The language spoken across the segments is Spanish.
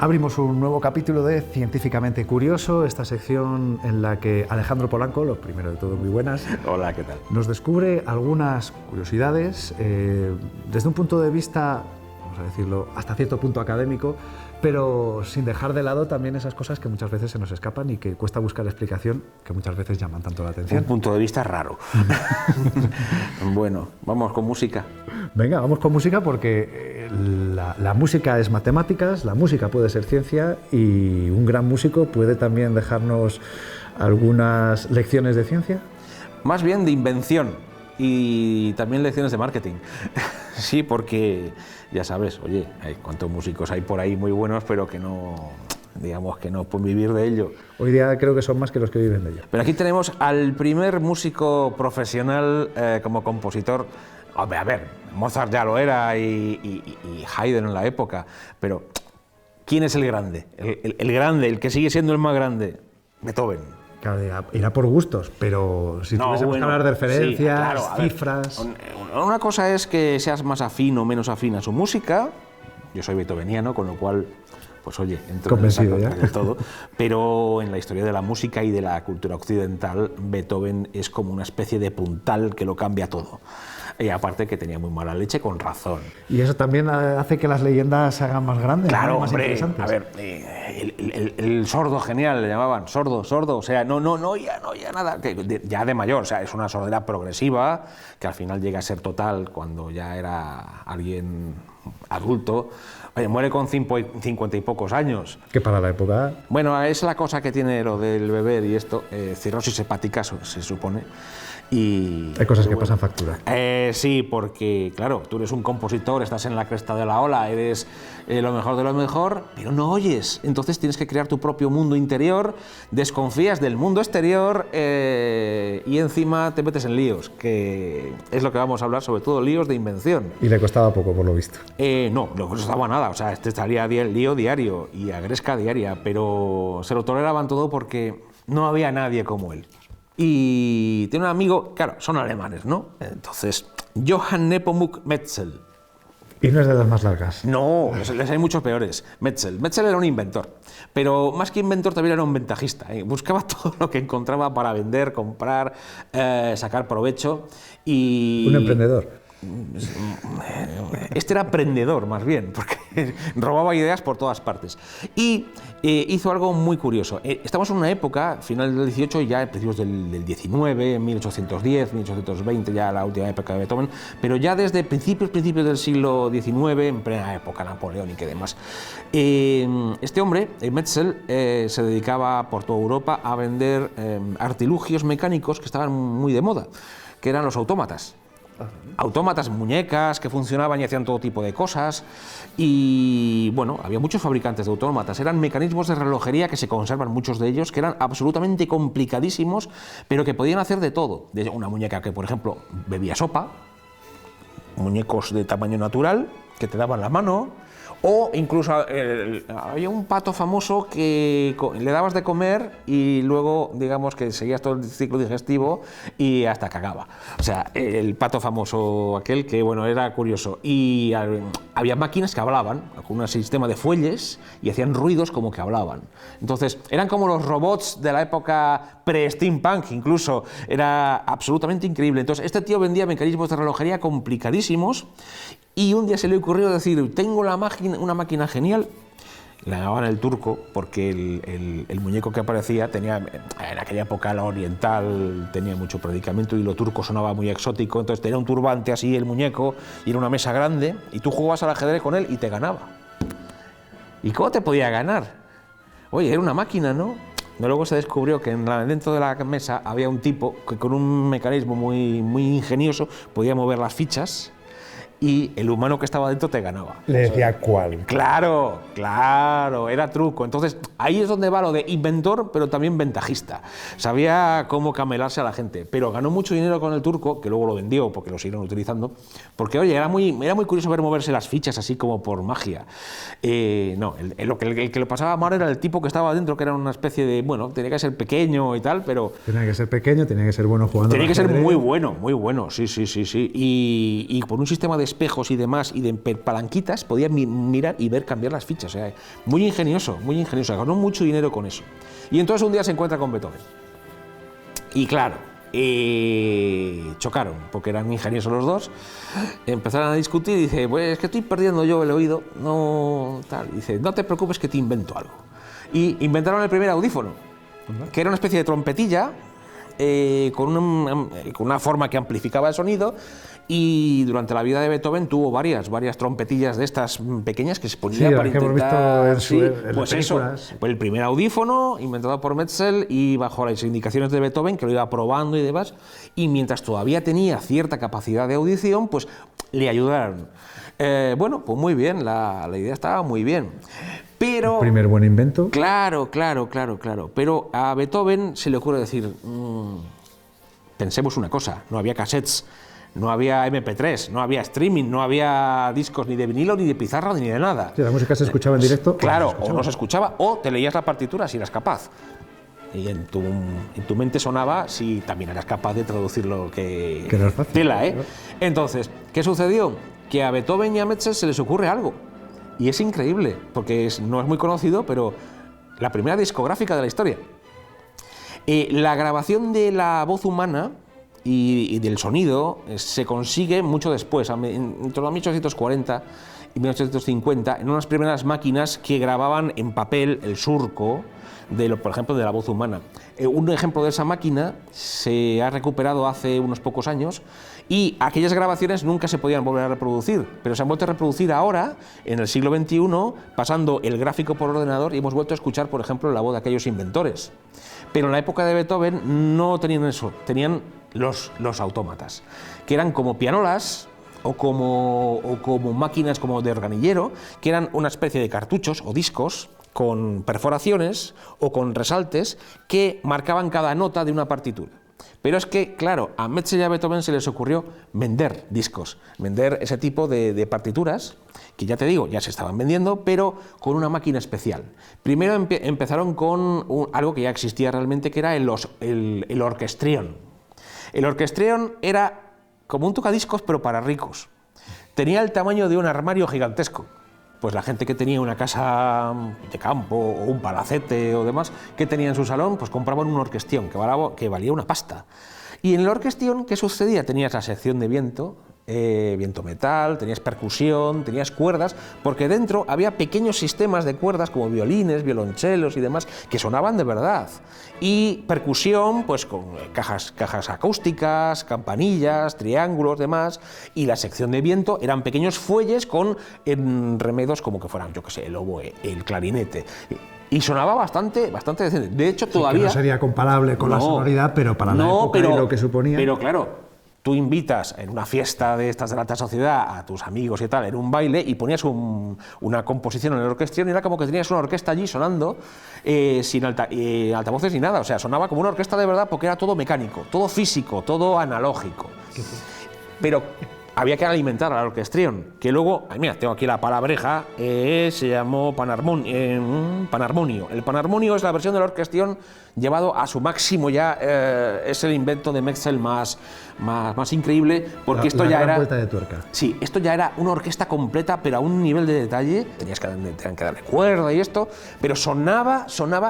abrimos un nuevo capítulo de Científicamente Curioso, esta sección en la que Alejandro Polanco, lo primero de todo, muy buenas. Hola, ¿qué tal? Nos descubre algunas curiosidades desde un punto de vista, vamos a decirlo, hasta cierto punto académico, pero sin dejar de lado también esas cosas que muchas veces se nos escapan y que cuesta buscar explicación, que muchas veces llaman tanto la atención. Un punto de vista raro. Bueno, vamos con música. Venga, vamos con música porque la música es matemáticas, la música puede ser ciencia y un gran músico puede también dejarnos algunas lecciones de ciencia. Más bien de invención y también lecciones de marketing. Sí, porque ya sabes, oye, hay cuántos músicos hay por ahí muy buenos, pero que no, digamos, que no pueden vivir de ello. Hoy día creo que son más que los que viven de ello. Pero aquí tenemos al primer músico profesional como compositor. Hombre, a ver, Mozart ya lo era y Haydn en la época, pero ¿quién es el grande? El grande, el que sigue siendo el más grande, Beethoven. Claro, irá por gustos, pero si tuviésemos que hablar de referencias, sí, claro, cifras... Una cosa es que seas más afín o menos afín a su música. Yo soy beethoveniano, con lo cual, pues oye, entro convencido en ya de todo. Pero en la historia de la música y de la cultura occidental, Beethoven es como una especie de puntal que lo cambia todo. Y aparte que tenía muy mala leche, con razón. Y eso también hace que las leyendas se hagan más grandes, claro, ¿no? Más hombre, interesantes. A ver, el sordo genial le llamaban, sordo, o sea, no oía nada, ya de mayor, o sea, es una sordera progresiva, que al final llega a ser total cuando ya era alguien adulto. Oye, muere con 50 y pocos años. Que para la época... Bueno, es la cosa que tiene lo del beber y esto, cirrosis hepática, se supone. Y, hay cosas que pasan factura. Sí, porque claro, tú eres un compositor, estás en la cresta de la ola, eres lo mejor de lo mejor, pero no oyes. Entonces tienes que crear tu propio mundo interior, desconfías del mundo exterior y encima te metes en líos, que es lo que vamos a hablar, sobre todo líos de invención. Y le costaba poco, por lo visto. No le costaba nada, o sea, estaría lío diario y agresca diaria, pero se lo toleraban todo porque no había nadie como él. Y tiene un amigo, claro, son alemanes, ¿no? Entonces, Johann Nepomuk Metzel. Y no es de las más largas. No, les hay muchos peores. Metzel era un inventor, pero más que inventor también era un ventajista. Buscaba todo lo que encontraba para vender, comprar, sacar provecho y... Un emprendedor. Este era emprendedor, más bien, porque robaba ideas por todas partes. Y hizo algo muy curioso. Estamos en una época, final del 18, ya principios del 19, 1810, 1820, ya la última época de Beethoven, pero ya desde principios del siglo XIX, en plena época napoleónica y demás. Este hombre, Metzel, se dedicaba por toda Europa a vender artilugios mecánicos que estaban muy de moda, que eran los autómatas. Autómatas, muñecas que funcionaban y hacían todo tipo de cosas y bueno, había muchos fabricantes de autómatas, eran mecanismos de relojería que se conservan muchos de ellos, que eran absolutamente complicadísimos, pero que podían hacer de todo, desde una muñeca que por ejemplo bebía sopa, muñecos de tamaño natural que te daban la mano, o incluso había un pato famoso que le dabas de comer y luego, digamos, que seguías todo el ciclo digestivo y hasta cagaba. O sea, el pato famoso aquel que, bueno, era curioso. Y había máquinas que hablaban, con un sistema de fuelles, y hacían ruidos como que hablaban. Entonces, eran como los robots de la época pre-steampunk, incluso. Era absolutamente increíble. Entonces, este tío vendía mecanismos de relojería complicadísimos. Y un día se le ocurrió decir, tengo una máquina genial, le llamaban el turco, porque el muñeco que aparecía tenía, en aquella época la oriental tenía mucho predicamento y lo turco sonaba muy exótico, entonces tenía un turbante así el muñeco y era una mesa grande y tú jugabas al ajedrez con él y te ganaba. ¿Y cómo te podía ganar? Oye, era una máquina, ¿no? Luego se descubrió que dentro de la mesa había un tipo que con un mecanismo muy ingenioso podía mover las fichas y el humano que estaba dentro te ganaba. Le decía cuál. Claro, era truco. Entonces, ahí es donde va lo de inventor, pero también ventajista. Sabía cómo camelarse a la gente, pero ganó mucho dinero con el turco, que luego lo vendió porque lo siguieron utilizando, porque, oye, era muy curioso ver moverse las fichas así como por magia. No, el que lo pasaba mal era el tipo que estaba dentro, que era una especie de, bueno, tenía que ser pequeño y tal, pero... Tenía que ser pequeño, tenía que ser bueno jugando. Tenía que ser muy bueno, sí. Y por un sistema de espejos y demás, y de palanquitas, podía mirar y ver cambiar las fichas. O sea, muy ingenioso, ganó mucho dinero con eso. Y entonces un día se encuentra con Beethoven. Y claro, chocaron, porque eran ingeniosos los dos, empezaron a discutir y dice, pues es que estoy perdiendo yo el oído, no tal. Dice, no te preocupes que te invento algo. Y inventaron el primer audífono, que era una especie de trompetilla con una forma que amplificaba el sonido, y durante la vida de Beethoven tuvo varias trompetillas de estas pequeñas que se ponían para intentar... Pues eso, pues el primer audífono inventado por Metzel y bajo las indicaciones de Beethoven, que lo iba probando y demás, y mientras todavía tenía cierta capacidad de audición, pues le ayudaron. Bueno, pues muy bien, la idea estaba muy bien. Pero, el primer buen invento. Claro. Pero a Beethoven se le ocurre decir, pensemos una cosa, no había cassettes, no había MP3, no había streaming, no había discos ni de vinilo, ni de pizarra, ni de nada. Sí, la música se escuchaba en directo. Claro, o no se escuchaba, o te leías la partitura si eras capaz. Y en tu mente sonaba si también eras capaz de traducir lo que no es fácil. Tela, ¿eh? Entonces, ¿qué sucedió? Que a Beethoven y a Metzel se les ocurre algo. Y es increíble, porque no es muy conocido, pero la primera discográfica de la historia. La grabación de la voz humana y del sonido se consigue mucho después, entre los 1840 y 1850, en unas primeras máquinas que grababan en papel el surco, por ejemplo, de la voz humana. Un ejemplo de esa máquina se ha recuperado hace unos pocos años, y aquellas grabaciones nunca se podían volver a reproducir, pero se han vuelto a reproducir ahora, en el siglo XXI, pasando el gráfico por ordenador, y hemos vuelto a escuchar, por ejemplo, la voz de aquellos inventores. Pero en la época de Beethoven no tenían eso, tenían los autómatas, que eran como pianolas o como máquinas como de organillero, que eran una especie de cartuchos o discos con perforaciones o con resaltes que marcaban cada nota de una partitura. Pero es que, claro, a Metzel y a Beethoven se les ocurrió vender discos, vender ese tipo de partituras, que ya te digo, ya se estaban vendiendo, pero con una máquina especial. Primero empezaron con algo que ya existía realmente, que era el orquestrión. El orquestrión era como un tocadiscos, pero para ricos. Tenía el tamaño de un armario gigantesco. Pues la gente que tenía una casa de campo o un palacete o demás que tenía en su salón, pues compraban un orquestión que valía una pasta. Y en el orquestión, ¿qué sucedía? Tenías la sección de viento, viento metal, tenías percusión, tenías cuerdas, porque dentro había pequeños sistemas de cuerdas como violines, violonchelos y demás, que sonaban de verdad. Y percusión, pues con cajas acústicas, campanillas, triángulos, demás, y la sección de viento eran pequeños fuelles con remedos como que fueran, yo qué sé, el oboe, el clarinete. Y sonaba bastante decente. De hecho, todavía... Que no sería comparable con la sonoridad, pero para la época y lo que suponía... Pero claro, tú invitas en una fiesta de estas de la alta sociedad a tus amigos y tal, en un baile, y ponías una composición en el orquestión, y era como que tenías una orquesta allí sonando, sin altavoces ni nada. O sea, sonaba como una orquesta de verdad, porque era todo mecánico, todo físico, todo analógico. Pero había que alimentar al orquestrión, que luego, mira, tengo aquí la palabreja, se llamó panarmonio. El panarmonio es la versión del orquestrión llevado a su máximo ya, es el invento de Metzel más increíble, porque esto ya era... vuelta de tuerca. Sí, esto ya era una orquesta completa, pero a un nivel de detalle, tenían que darle cuerda y esto, pero sonaba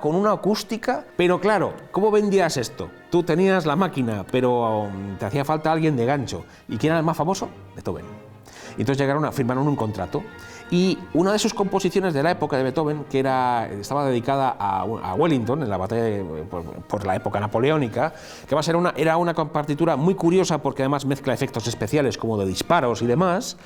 con una acústica, pero claro, ¿cómo vendías esto? Tú tenías la máquina, pero te hacía falta alguien de gancho. ¿Y quién era el más famoso? Beethoven. Y entonces firmaron un contrato. Y una de sus composiciones de la época de Beethoven, que estaba dedicada a Wellington, en la batalla por la época napoleónica, que era una partitura muy curiosa, porque además mezcla efectos especiales como de disparos y demás,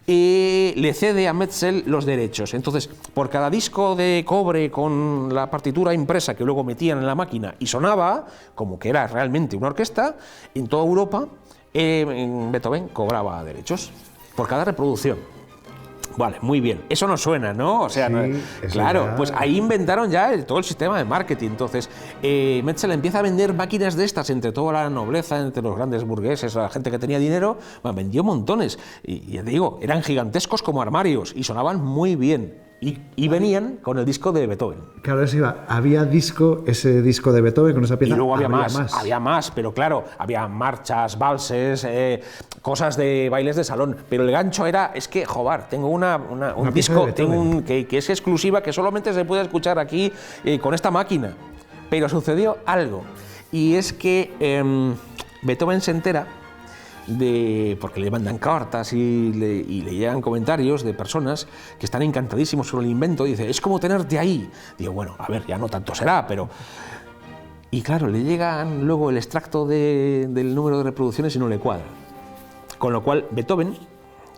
le cede a Metzel los derechos. Entonces, por cada disco de cobre con la partitura impresa que luego metían en la máquina y sonaba, como que era realmente una orquesta, en toda Europa, Beethoven cobraba derechos por cada reproducción. Vale, muy bien. Eso no suena, ¿no? O sea, sí, claro, ya... pues ahí inventaron ya todo el sistema de marketing. Entonces, Metzel empieza a vender máquinas de estas entre toda la nobleza, entre los grandes burgueses, la gente que tenía dinero. Bueno, vendió montones. Y ya te digo, eran gigantescos como armarios y sonaban muy bien. y venían con el disco de Beethoven. Claro, eso iba. Había ese disco de Beethoven con esa pieza. Y luego había más, pero claro, había marchas, valses, cosas de bailes de salón. Pero el gancho es que, joder, tengo un disco que es exclusiva, que solamente se puede escuchar aquí con esta máquina. Pero sucedió algo, y es que Beethoven se entera porque le mandan cartas y le llegan comentarios de personas que están encantadísimos con el invento. Dice, es como tenerte ahí. Digo, bueno, a ver, ya no tanto será, pero... Y claro, le llegan luego el extracto del número de reproducciones y no le cuadra. Con lo cual, Beethoven,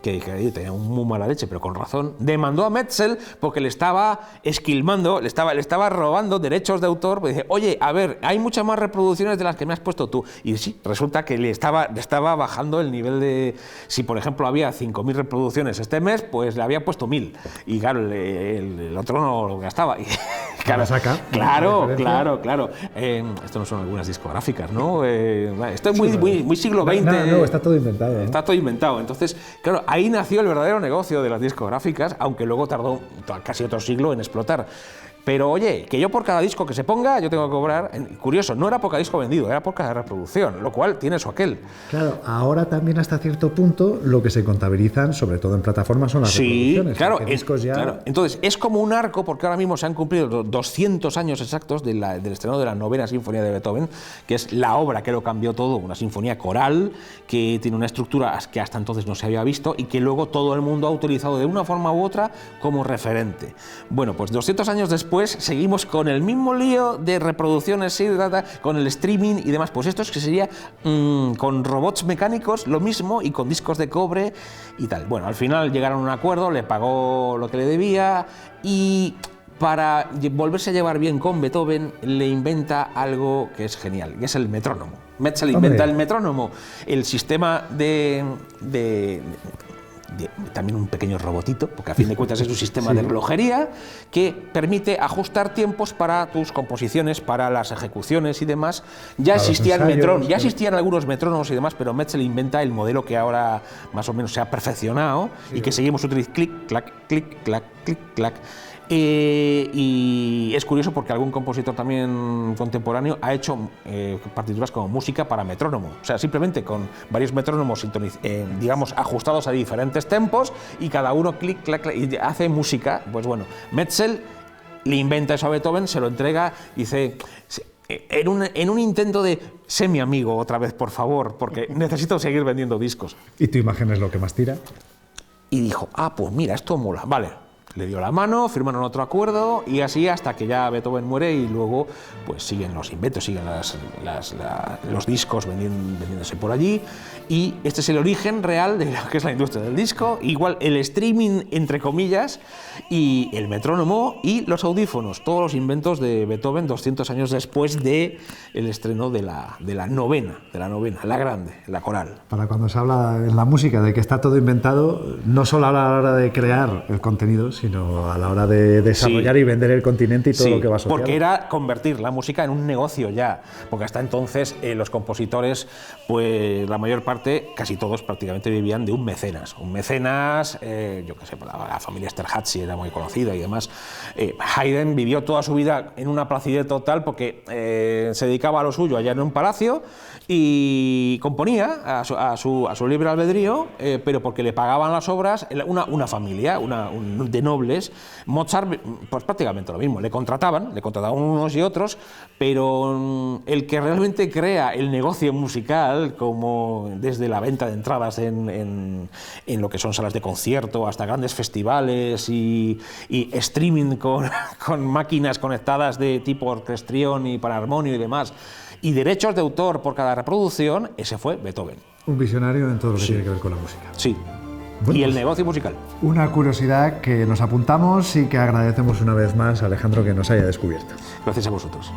que tenía muy mala leche, pero con razón, demandó a Metzel porque le estaba esquilmando, le estaba robando derechos de autor. Pues dice, oye, a ver, hay muchas más reproducciones de las que me has puesto tú. Y sí, resulta que le estaba bajando el nivel de... Si, por ejemplo, había 5.000 reproducciones este mes, pues le había puesto 1.000. Y claro, el otro no lo gastaba. Y, claro, saca. Claro. Esto no son algunas discográficas, ¿no? Esto es muy siglo XX. No, está todo inventado. Está todo inventado. Entonces, claro, ahí nació el verdadero negocio de las discográficas, aunque luego tardó casi otro siglo en explotar. Pero oye, que yo por cada disco que se ponga, yo tengo que cobrar. Curioso, no era por cada disco vendido, era por cada reproducción, lo cual tiene su aquel. Claro, ahora también hasta cierto punto lo que se contabilizan, sobre todo en plataformas, son las reproducciones. Claro. Entonces, es como un arco, porque ahora mismo se han cumplido 200 años exactos del estreno de la novena sinfonía de Beethoven, que es la obra que lo cambió todo, una sinfonía coral, que tiene una estructura que hasta entonces no se había visto y que luego todo el mundo ha utilizado de una forma u otra como referente. Bueno, pues 200 años después seguimos con el mismo lío de reproducciones, con el streaming y demás. Pues esto es que sería con robots mecánicos lo mismo y con discos de cobre y tal. Bueno, al final llegaron a un acuerdo, le pagó lo que le debía y para volverse a llevar bien con Beethoven le inventa algo que es genial, que es el metrónomo. Metzel inventa el metrónomo, el sistema también un pequeño robotito, porque a fin de cuentas es un sistema de relojería que permite ajustar tiempos para tus composiciones, para las ejecuciones y demás. Ya existían algunos metrónomos y demás, pero Metzel inventa el modelo que ahora más o menos se ha perfeccionado y que seguimos utilizando, clic, clac, clic, clac, clic, clac. Y es curioso porque algún compositor también contemporáneo ha hecho partituras como música para metrónomo, o sea, simplemente con varios metrónomos digamos ajustados a diferentes tempos y cada uno clic, clac, clac, y hace música. Pues bueno, Metzel le inventa eso a Beethoven, se lo entrega, dice... En un intento de sé mi amigo otra vez, por favor, porque necesito seguir vendiendo discos. ¿Y tu imagen es lo que más tira? Y dijo, pues mira, esto mola, vale. Le dio la mano, firmaron otro acuerdo y así hasta que ya Beethoven muere y luego pues siguen los inventos, siguen los discos vendiéndose por allí y este es el origen real de lo que es la industria del disco, igual el streaming entre comillas y el metrónomo y los audífonos, todos los inventos de Beethoven 200 años después de el estreno de la novena, la grande, la coral. Para cuando se habla en la música de que está todo inventado, no solo a la hora de crear el contenido, sino a la hora de desarrollar y vender el continente y todo lo que va asociado. Porque era convertir la música en un negocio ya, porque hasta entonces los compositores, pues la mayor parte, casi todos prácticamente vivían de un mecenas. Un mecenas, yo qué sé, la familia Esterházy era muy conocida y demás. Haydn vivió toda su vida en una placidez total porque se dedicaba a lo suyo allá en un palacio y componía a su libre albedrío, pero porque le pagaban las obras una familia, de nobles. Mozart, pues prácticamente lo mismo, le contrataban unos y otros, pero el que realmente crea el negocio musical, como desde la venta de entradas en lo que son salas de concierto hasta grandes festivales y streaming con máquinas conectadas de tipo orquestrión y panarmonio y demás, y derechos de autor por cada reproducción, ese fue Beethoven. Un visionario en todo lo que tiene que ver con la música. Sí. Bueno, y el negocio musical. Una curiosidad que nos apuntamos y que agradecemos una vez más a Alejandro que nos haya descubierto. Gracias a vosotros.